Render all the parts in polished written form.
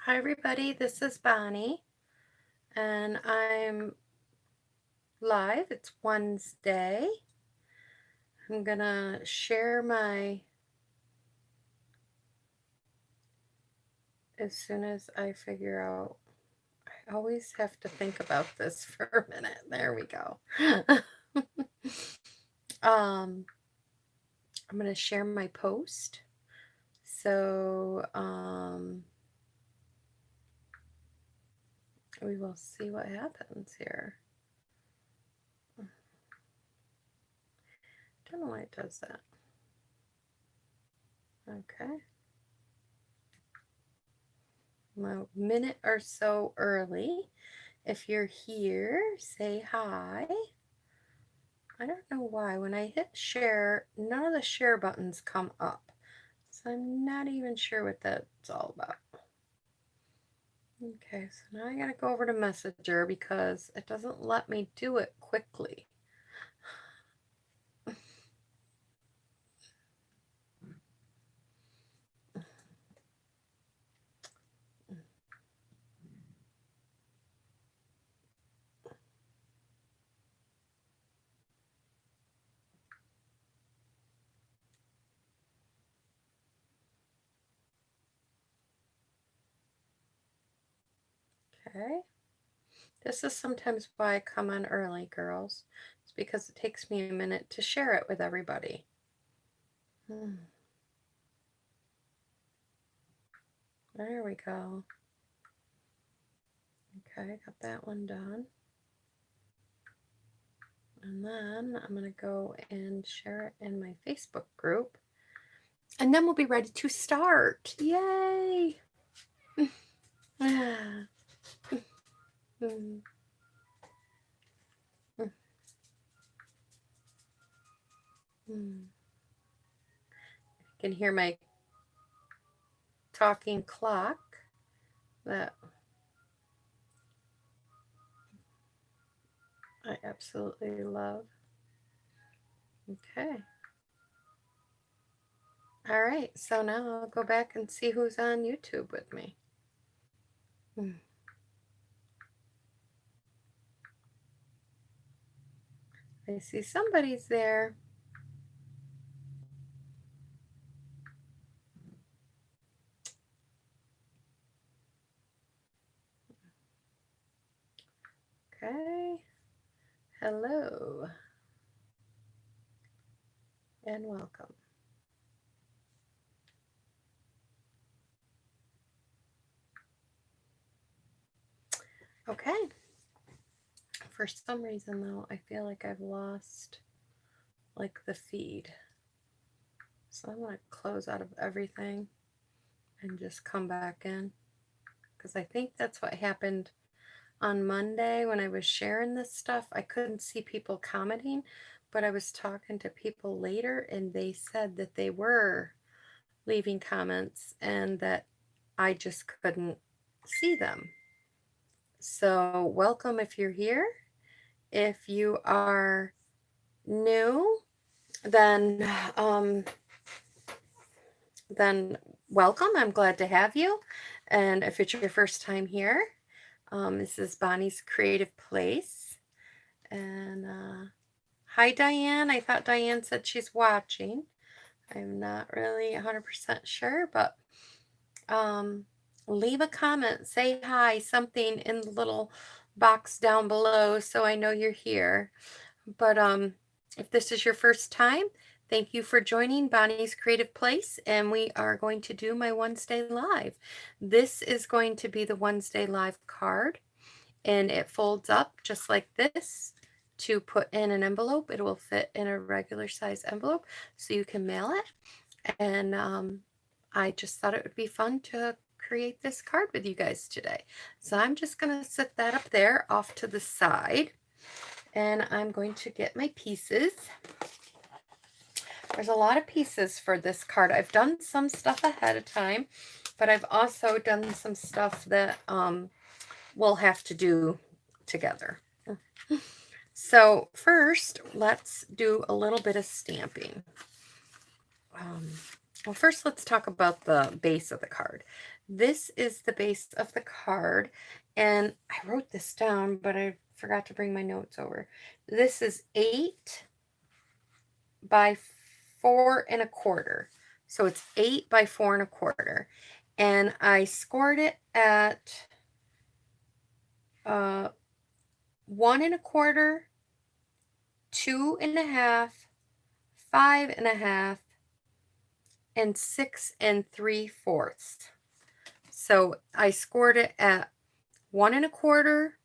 Hi everybody, this is Bonnie and I'm live. It's Wednesday. I'm gonna share as soon as I figure out. I always have to think about this for a minute. There we go. I'm gonna share my post. So we will see what happens here. Don't know why it does that. Okay. I'm a minute or so early. If you're here, say hi. I don't know why. When I hit share, none of the share buttons come up. So I'm not even sure what that's all about. Okay, so now I gotta go over to Messenger because it doesn't let me do it quickly. Okay. This is sometimes why I come on early, girls. It's because it takes me a minute to share it with everybody. There we go. Okay, got that one done. And then I'm going to go and share it in my Facebook group. And then we'll be ready to start. Yay! You can hear my talking clock that I absolutely love. Okay. All right, so now I'll go back and see who's on YouTube with me. I see somebody's there. Okay. Hello. And welcome. Okay. For some reason, though, I feel like I've lost, like, the feed. So I'm going to close out of everything and just come back in. Because I think that's what happened on Monday when I was sharing this stuff. I couldn't see people commenting, but I was talking to people later and they said that they were leaving comments and that I just couldn't see them. So welcome if you're here. If you are new, then welcome. I'm glad to have you. And if it's your first time here, this is Bonnie's Creative Place. And hi, Diane. I thought Diane said she's watching. I'm not really 100% sure, but leave a comment, say hi, something in the little box down below so I know you're here. But if this is your first time, thank you for joining Bonnie's Creative Place, and we are going to do my Wednesday Live. This is going to be the Wednesday Live card, and it folds up just like this to put in an envelope. It will fit in a regular size envelope so you can mail it. And I just thought it would be fun to create this card with you guys today. So I'm just going to set that up there off to the side. And I'm going to get my pieces. There's a lot of pieces for this card. I've done some stuff ahead of time, but I've also done some stuff that we'll have to do together. So first, let's do a little bit of stamping. Well, first let's talk about the base of the card. this is the base of the card. And I wrote this down, but I forgot to bring my notes over. This is 8 by 4 1/4. So it's 8 by 4 1/4. And I scored it at 1 1/4, 2 1/2, 5 1/2, and 6 3/4. So I scored it at 1 1/4,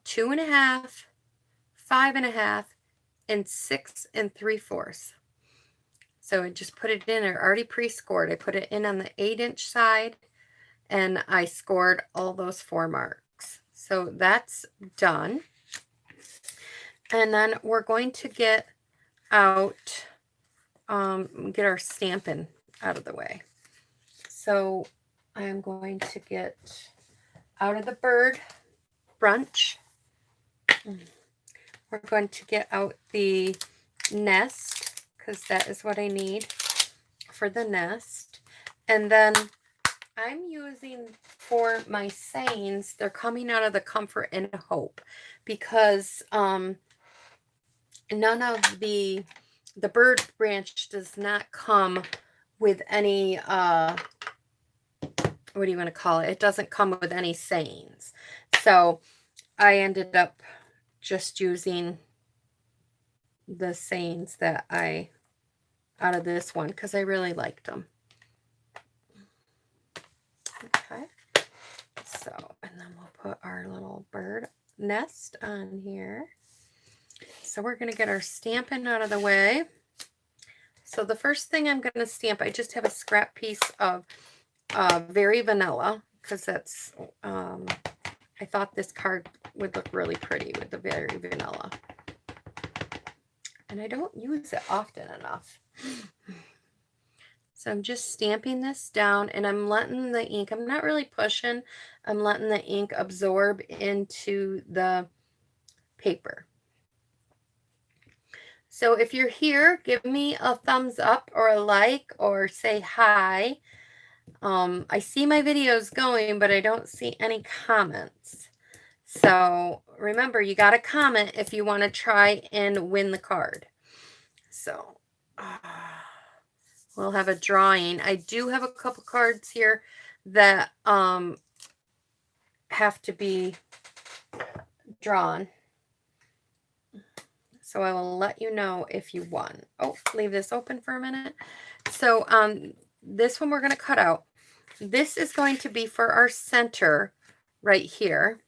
2 1/2, 5 1/2, and 6 3/4. So I just put it in. I already pre-scored. I put it in on the 8-inch side, and I scored all those 4 marks. So that's done. And then we're going to get out, get our stamping out of the way. So I'm going to get out of the bird brunch. We're going to get out the nest, because that is what I need for the nest. And then I'm using for my sayings, they're coming out of the Comfort and Hope, because none of the bird branch does not come with any what do you want to call it? It doesn't come with any sayings. So I ended up just using the sayings that out of this one, because I really liked them. Okay. So, and then we'll put our little bird nest on here. So we're going to get our stamping out of the way. So the first thing I'm going to stamp, I just have a scrap piece of Very Vanilla, because that's, I thought this card would look really pretty with the Very Vanilla. And I don't use it often enough. So I'm just stamping this down, and I'm letting the ink, I'm not really pushing, I'm letting the ink absorb into the paper. So if you're here, give me a thumbs up or a like, or say hi. I see my videos going, but I don't see any comments. So remember, you got to comment if you want to try and win the card. So we'll have a drawing. I do have a couple cards here that have to be drawn. So I will let you know if you won. Oh, leave this open for a minute. So this one we're going to cut out. This is going to be for our center right here.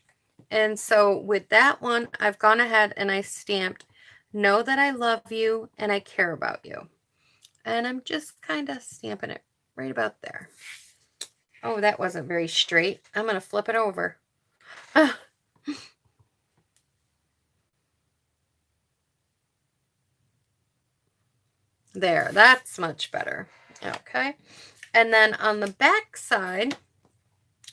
And so with that one, I've gone ahead and I stamped, know that I love you and I care about you. And I'm just kind of stamping it right about there. Oh, that wasn't very straight. I'm going to flip it over. There, that's much better. Okay. And then on the back side,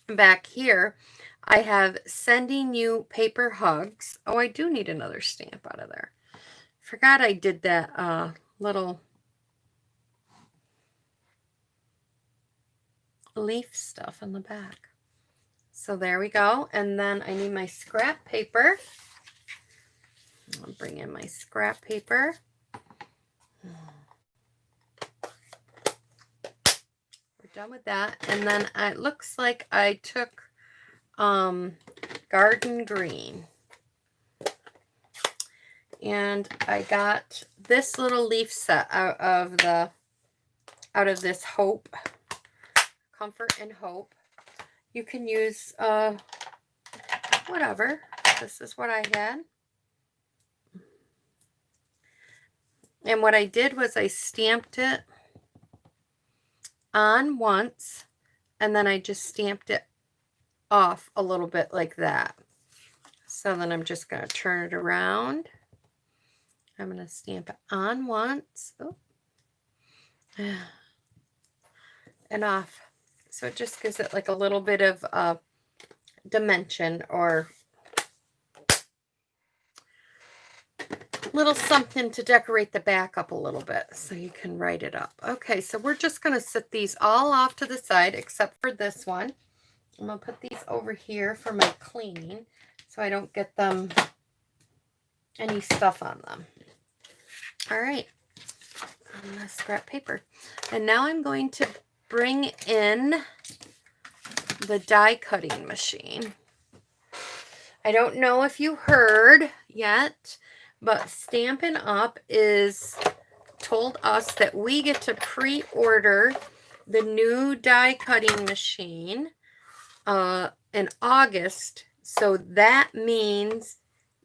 back here, I have sending you paper hugs. Oh, I do need another stamp out of there. Forgot I did that little leaf stuff on the back. So there we go. And then I need my scrap paper. I'll bring in my scrap paper. We're done with that. And then it looks like I took garden green. And I got this little leaf set out of this Hope, Comfort and Hope. You can use whatever. This is what I had. And what I did was I stamped it on once, and then I just stamped it off a little bit like that. So then I'm just going to turn it around. I'm going to stamp it on once. Oh. And off. So it just gives it like a little bit of dimension, or little something to decorate the back up a little bit so you can write it up. Okay, so we're just going to set these all off to the side except for this one. I'm going to put these over here for my cleaning so I don't get them any stuff on them. All right, I'm going to scrap paper. And now I'm going to bring in the die cutting machine. I don't know if you heard yet, but Stampin' Up! Is told us that we get to pre-order the new die cutting machine in August. So that means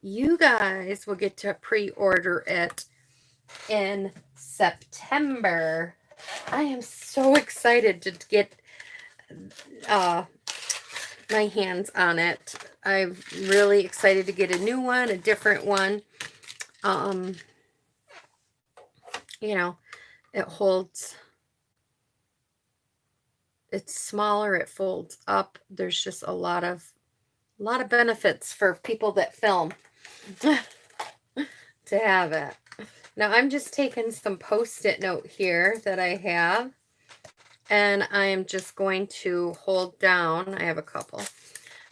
you guys will get to pre-order it in September. I am so excited to get my hands on it. I'm really excited to get a new one, a different one. You know, it holds, it's smaller, it folds up. There's just a lot of benefits for people that film to have it. Now I'm just taking some Post-it note here that I have, and I am just going to hold down, I have a couple.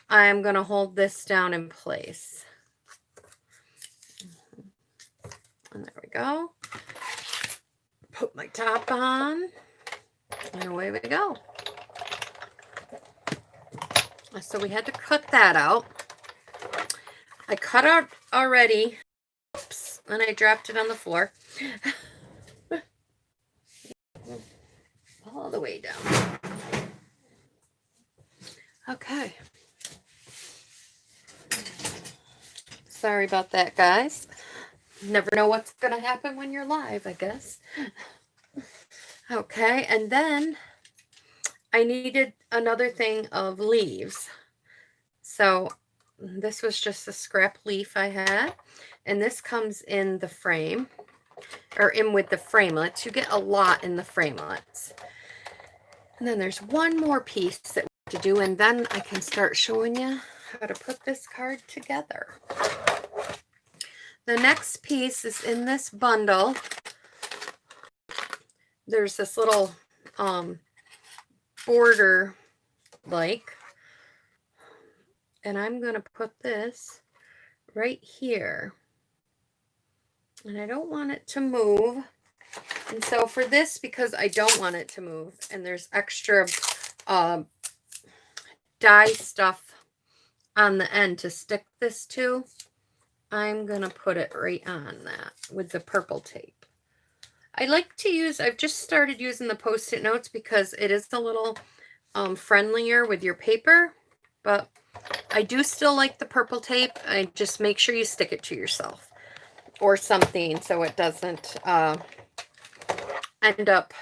I'm going to hold this down in place. And there we go. Put my top on, and away we go. So we had to cut that out. I cut out already. Oops, and I dropped it on the floor. All the way down. Okay. Sorry about that, guys. Never know what's going to happen when you're live, I guess. Okay, and then I needed another thing of leaves. So this was just a scrap leaf I had, and this comes in the frame, or in with the framelits. You get a lot in the framelits. And then there's one more piece that we have to do, and then I can start showing you how to put this card together. The next piece is in this bundle. There's this little border and I'm going to put this right here. And I don't want it to move. And so for this, because I don't want it to move, and there's extra die stuff on the end to stick this to, I'm going to put it right on that with the purple tape. I like to use, I've just started using the Post-it notes because it is a little friendlier with your paper, but I do still like the purple tape. I just make sure you stick it to yourself or something so it doesn't end up,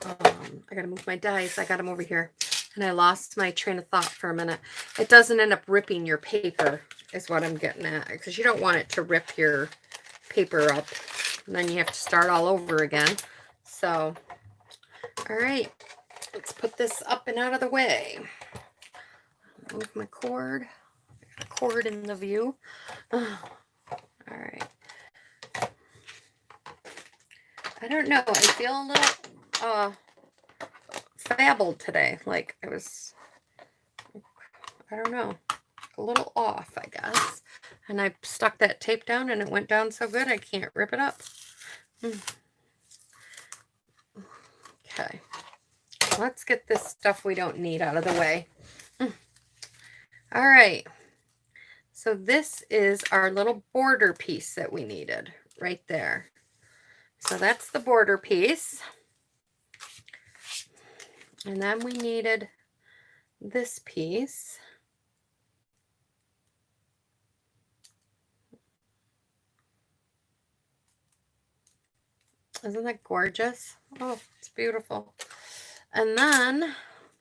I gotta move my dies. I got them over here. And I lost my train of thought for a minute. It doesn't end up ripping your paper is what I'm getting at. Because you don't want it to rip your paper up. And then you have to start all over again. So, all right. Let's put this up and out of the way. Move my cord. I got a cord in the view. All right. I don't know. I feel a little fabbled today. Like I was, I don't know, a little off, I guess. And I stuck that tape down and it went down so good I can't rip it up. Okay. Let's get this stuff we don't need out of the way. All right. So this is our little border piece that we needed right there. So that's the border piece. And then we needed this piece. Isn't that gorgeous? Oh, it's beautiful. And then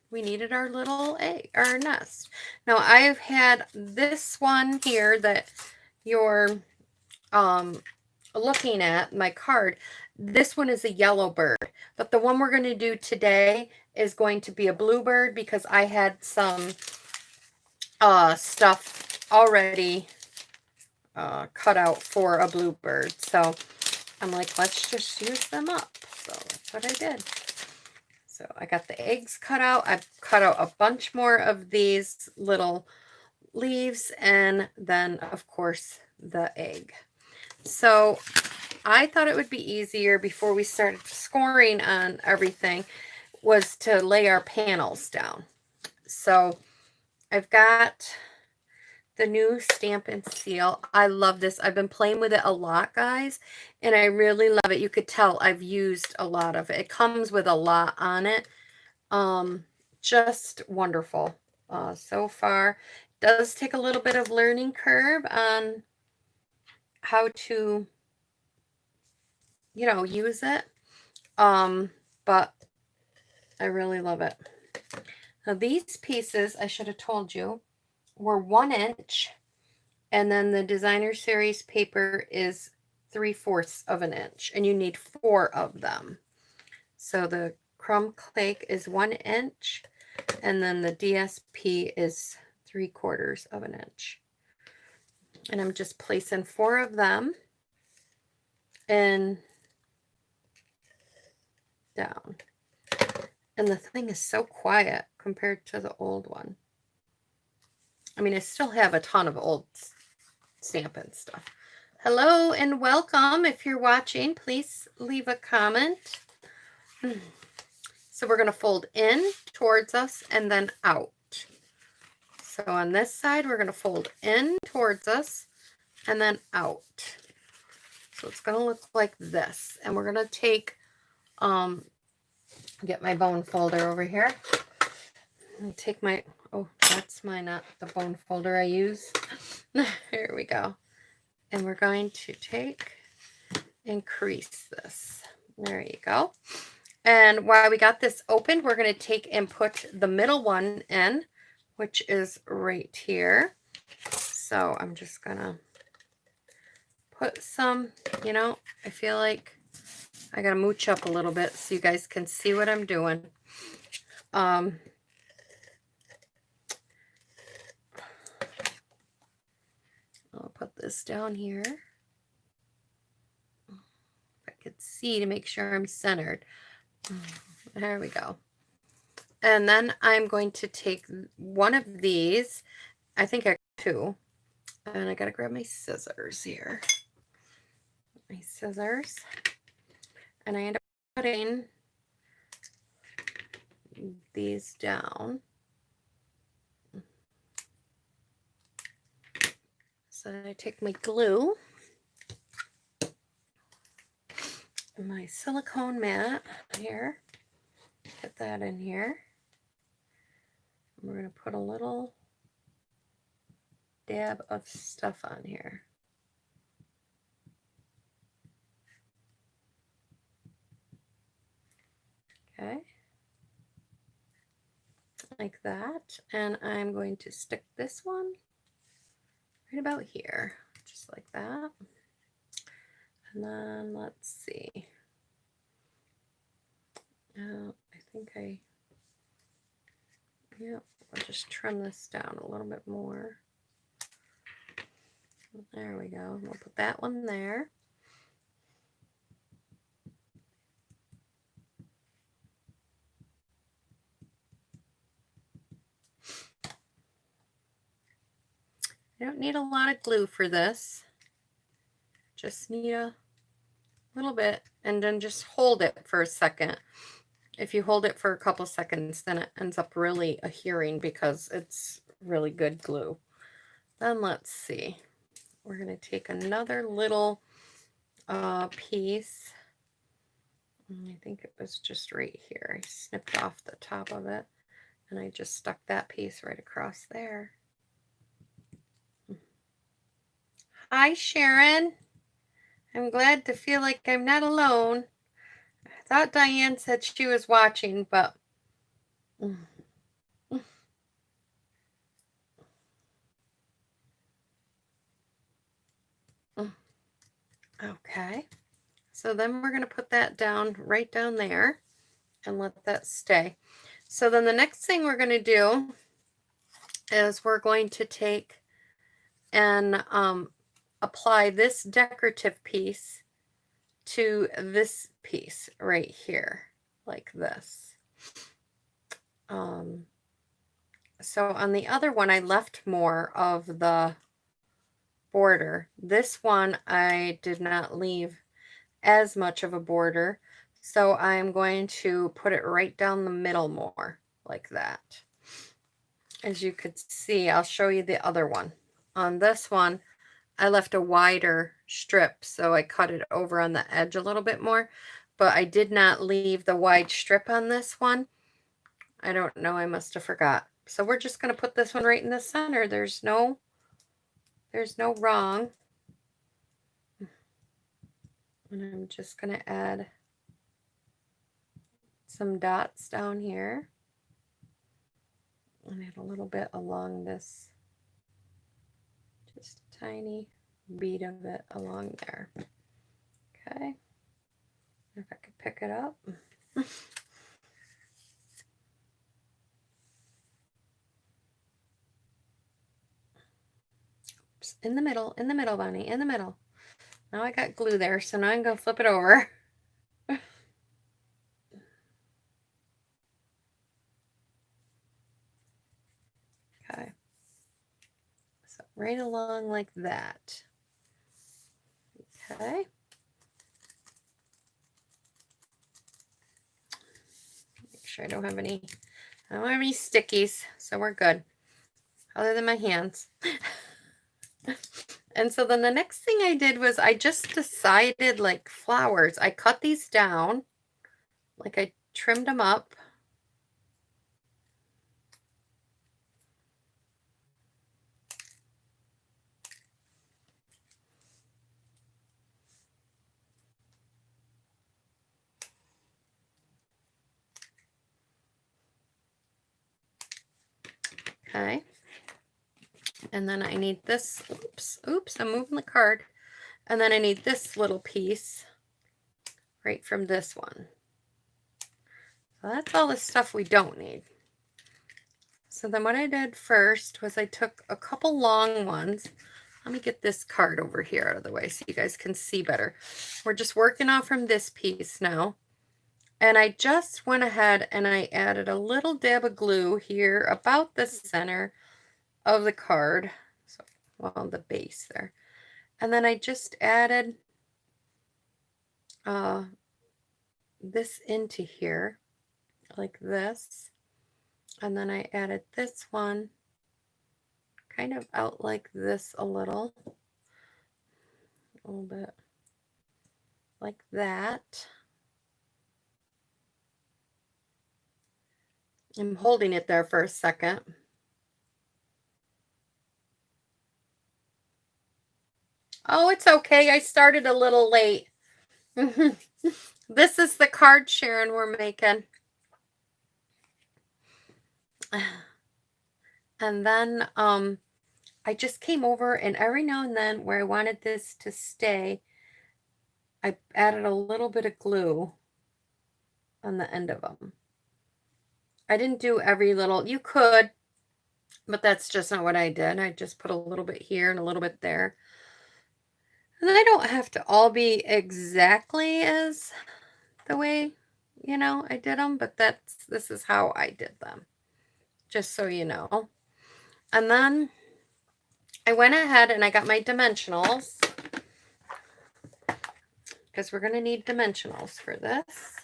we needed our little egg, our nest. Now I've had this one here that you're looking at, my card. This one is a yellow bird, but the one we're going to do today is going to be a bluebird because I had some stuff already cutout for a bluebird. So I'm like, let's just use them up. So that's what I did. So I got the eggs cut out. I've cut out a bunch more of these little leaves, and then of course the egg. So I thought it would be easier before we started scoring on everything was to lay our panels down. So I've got the new Stampin' Seal. I love this. I've been playing with it a lot, guys, and I really love it. You could tell I've used a lot of it. It comes with a lot on it. Just wonderful. So far, does take a little bit of learning curve on how to, you know, use it. But I really love it. Now these pieces, I should have told you, were 1 inch, and then the designer series paper is 3/4 of an inch, and you need 4 of them. So the crumb cake is 1 inch, and then the DSP is 3/4 of an inch. And I'm just placing 4 of them and down. And the thing is so quiet compared to the old one. I mean, I still have a ton of old Stampin' stuff. Hello and welcome. If you're watching, please leave a comment. So we're going to fold in towards us and then out. So on this side, we're going to fold in towards us and then out. So it's going to look like this. And we're going to take, get my bone folder over here. And take my, oh, that's not the bone folder I use. Here we go. And we're going to take and crease this. There you go. And while we got this open, we're going to take and put the middle one in, which is right here. So I'm just going to put some, you know, I feel like I got to mooch up a little bit so you guys can see what I'm doing. I'll put this down here. If I could see to make sure I'm centered. There we go. And then I'm going to take one of these. I think I got 2. And I got to grab my scissors here. My scissors. And I end up putting these down. So then I take my glue, my silicone mat here, put that in here. We're going to put a little dab of stuff on here. Okay. Like that. And I'm going to stick this one right about here, just like that. And then let's see. I think I'll just trim this down a little bit more. There we go. We'll put that one there. I don't need a lot of glue for this. Just need a little bit, and then just hold it for a second. If you hold it for a couple seconds, then it ends up really adhering because it's really good glue. Then let's see. We're going to take another little piece. I think it was just right here. I snipped off the top of it, and I just stuck that piece right across there. Hi, Sharon. I'm glad to feel like I'm not alone. I thought Diane said she was watching, but okay. So then we're going to put that down right down there and let that stay. So then the next thing we're going to do is we're going to take and apply this decorative piece to this piece right here, like this. So on the other one, I left more of the border. This one, I did not leave as much of a border. So I'm going to put it right down the middle more, like that. As you could see, I'll show you the other one. On this one, I left a wider strip, so I cut it over on the edge a little bit more, but I did not leave the wide strip on this one. I don't know, I must have forgot. So we're just going to put this one right in the center. There's no wrong. And I'm just going to add some dots down here. And add a little bit along this, just a tiny bead of it along there. Okay. If I could pick it up. Oops. In the middle, Bonnie, in the middle. Now I got glue there, so now I'm going to flip it over. Okay. So right along like that. Okay. Make sure I don't have any stickies, so we're good. Other than my hands. And so then the next thing I did was I just decided, like, flowers. I cut these down, like I trimmed them up. Okay. And then I need this, oops, I'm moving the card. And then I need this little piece right from this one. So that's all the stuff we don't need. So then what I did first was I took a couple long ones. Let me get this card over here out of the way so you guys can see better. We're just working off from this piece now. And I just went ahead and I added a little dab of glue here about the center of the card. So, well, the base there. And then I just added this into here like this. And then I added this one kind of out like this a little bit like that. I'm holding it there for a second. Oh, it's okay. I started a little late. This is the card, Sharon, we're making. And then I just came over, and every now and then where I wanted this to stay, I added a little bit of glue on the end of them. I didn't do every little, you could, but that's just not what I did. I just put a little bit here and a little bit there. And then I don't have to all be exactly as the way, you know, I did them, but this is how I did them, just so you know. And then I went ahead and I got my dimensionals, because we're going to need dimensionals for this.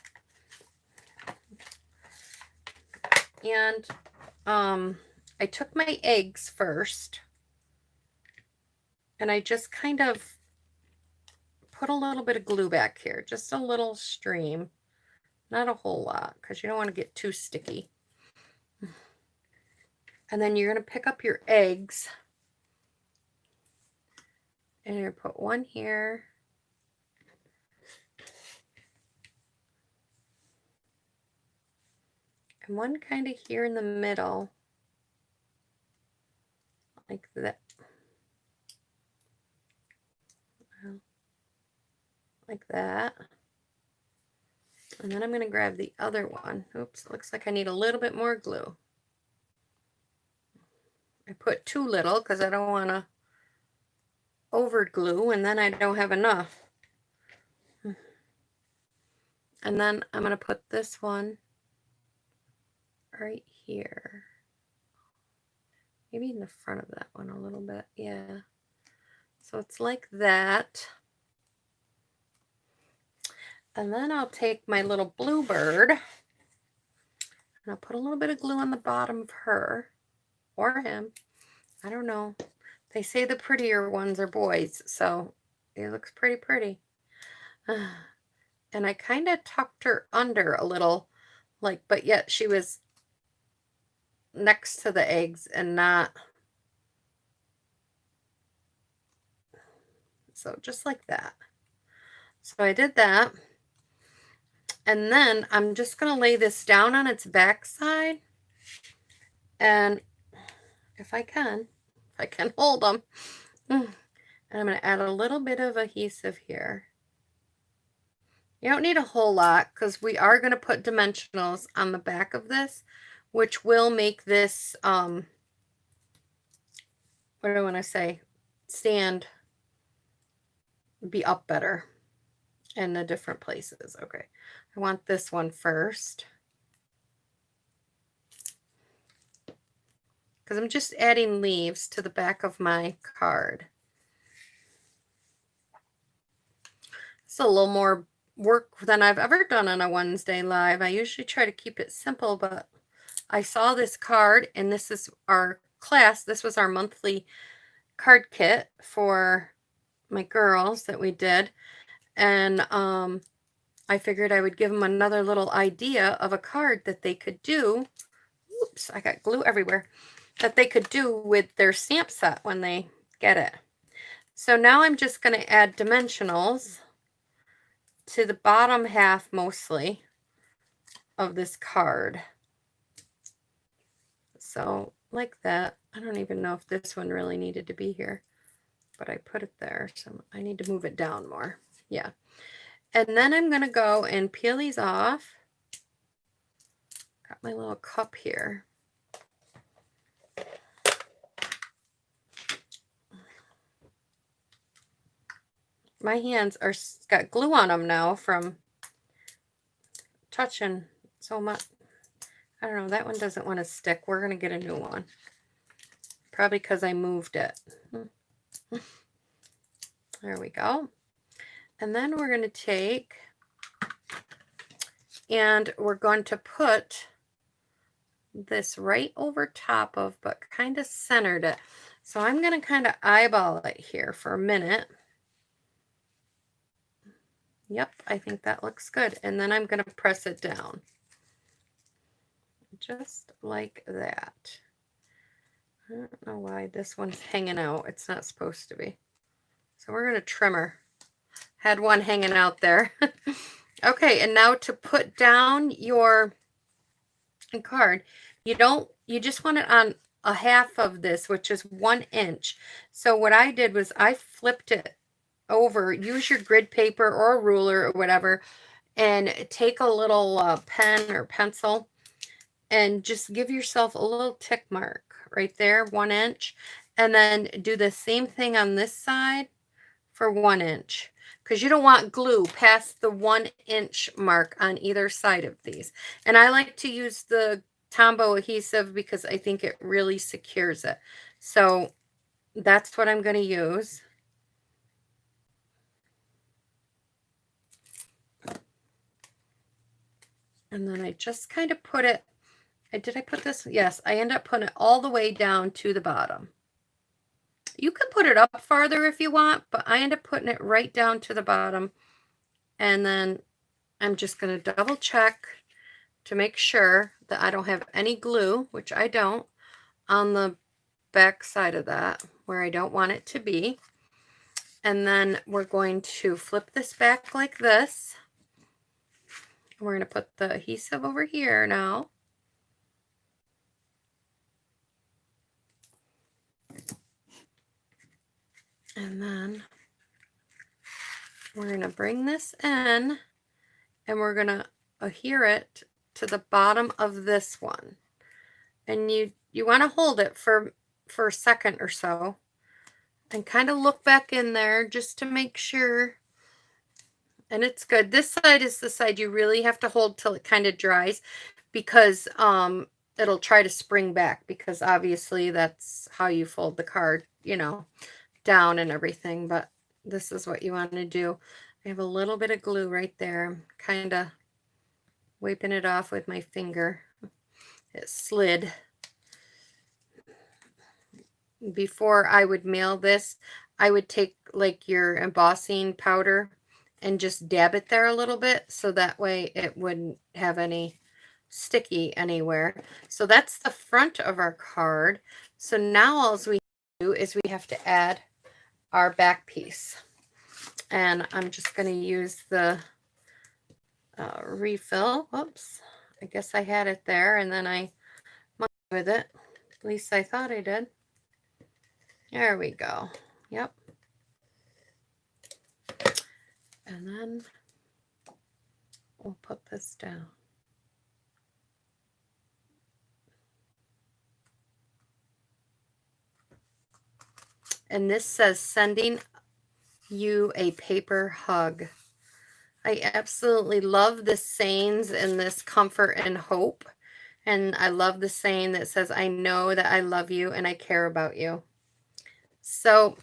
And I took my eggs first, and I just kind of put a little bit of glue back here, just a little stream, not a whole lot, because you don't want to get too sticky. And then you're going to pick up your eggs, and you're going to put one here, and one kind of here in the middle, like that. Like that. And then I'm going to grab the other one. Oops, looks like I need a little bit more glue. I put too little because I don't want to over glue and then I don't have enough. And then I'm going to put this one right here. Maybe in the front of that one a little bit. Yeah. So it's like that. And then I'll take my little bluebird and I'll put a little bit of glue on the bottom of her or him. I don't know. They say the prettier ones are boys, so it looks pretty. And I kind of tucked her under a little, like, but yet she was next to the eggs and not. So just like that. So I did that. And then I'm just going to lay this down on its back side. And if I can hold them. And I'm going to add a little bit of adhesive here. You don't need a whole lot because we are going to put dimensionals on the back of this, which will make this, what do I want to say, stand be up better in the different places. Okay, I want this one first because I'm just adding leaves to the back of my card. It's a little more work than I've ever done on a Wednesday live. I usually try to keep it simple, but I saw this card and this is our class. This was our monthly card kit for my girls that we did. And I figured I would give them another little idea of a card that they could do. Oops, I got glue everywhere. That they could do with their stamp set when they get it. So now I'm just going to add dimensionals to the bottom half mostly of this card. So like that. I don't even know if this one really needed to be here, but I put it there. So I need to move it down more. Yeah. And then I'm going to go and peel these off. Got my little cup here. My hands are got glue on them now from touching so much. I don't know. That one doesn't want to stick. We're going to get a new one. Probably because I moved it. There we go. And then we're going to take and we're going to put this right over top of, but kind of centered it. So I'm going to kind of eyeball it here for a minute. Yep, I think that looks good. And then I'm going to press it down. Just like that. I don't know why this one's hanging out. It's not supposed to be. So we're going to trim her. Had one hanging out there. Okay, and now to put down your card, you just want it on a half of this, which is 1 inch. So what I did was I flipped it over. Use your grid paper or a ruler or whatever, and take a little pen or pencil and just give yourself a little tick mark right there, 1 inch, and then do the same thing on this side for 1 inch, because you don't want glue past the 1 inch mark on either side of these. And I like to use the Tombow adhesive because I think it really secures it. So that's what I'm going to use. And then I just kind of put it, did I put this? Yes, I end up putting it all the way down to the bottom. You can put it up farther if you want, but I end up putting it right down to the bottom. And then I'm just going to double check to make sure that I don't have any glue, which I don't, on the back side of that where I don't want it to be. And then we're going to flip this back like this. We're going to put the adhesive over here now. And then we're going to bring this in and we're going to adhere it to the bottom of this one. And you want to hold it for a second or so and kind of look back in there just to make sure. And it's good. This side is the side you really have to hold till it kind of dries, because it'll try to spring back, because obviously that's how you fold the card, you know, down and everything. But this is what you want to do. I have a little bit of glue right there, kind of wiping it off with my finger. It slid. Before I would mail this, I would take like your embossing powder and just dab it there a little bit, so that way it wouldn't have any sticky anywhere. So that's the front of our card. So now all we do is we have to add our back piece. And I'm just going to use the refill. Whoops. I guess I had it there and then I mucked with it. At least I thought I did. There we go. Yep. And then we'll put this down. And this says, sending you a paper hug. I absolutely love the sayings in this comfort and hope. And I love the saying that says, I know that I love you and I care about you. So,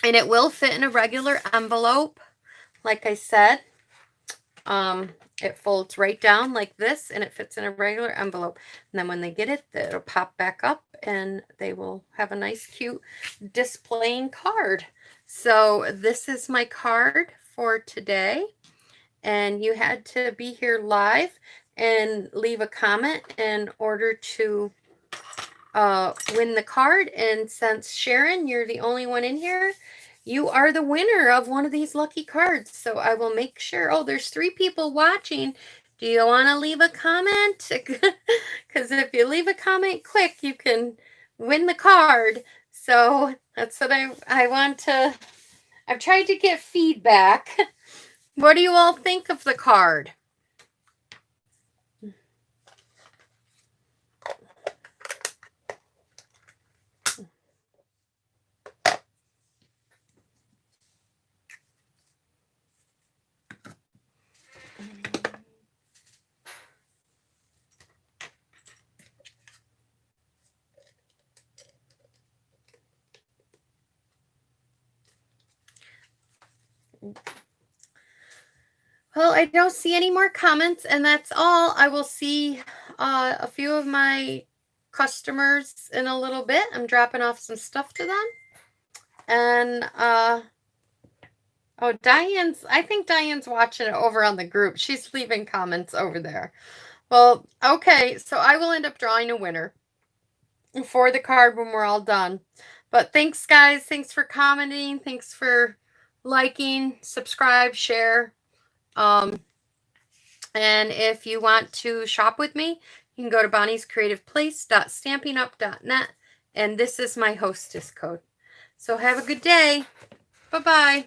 and it will fit in a regular envelope. Like I said, it folds right down like this and it fits in a regular envelope. And then when they get it, it'll pop back up and they will have a nice, cute displaying card. So this is my card for today. And you had to be here live and leave a comment in order to win the card. And since Sharon, you're the only one in here, you are the winner of one of these lucky cards. So I will make sure. Oh, there's 3 people watching. Do you want to leave a comment? Because if you leave a comment quick, you can win the card. So that's what I want to. I've tried to get feedback. What do you all think of the card? Well, I don't see any more comments, and that's all. I will see a few of my customers in a little bit. I'm dropping off some stuff to them. And oh, I think Diane's watching it over on the group. She's leaving comments over there. Well, okay, so I will end up drawing a winner for the card when we're all done. But thanks, guys. Thanks for commenting. Thanks for liking, subscribe, share. And if you want to shop with me, you can go to bonniescreativeplace.stampinup.net. And this is my hostess code. So have a good day. Bye-bye.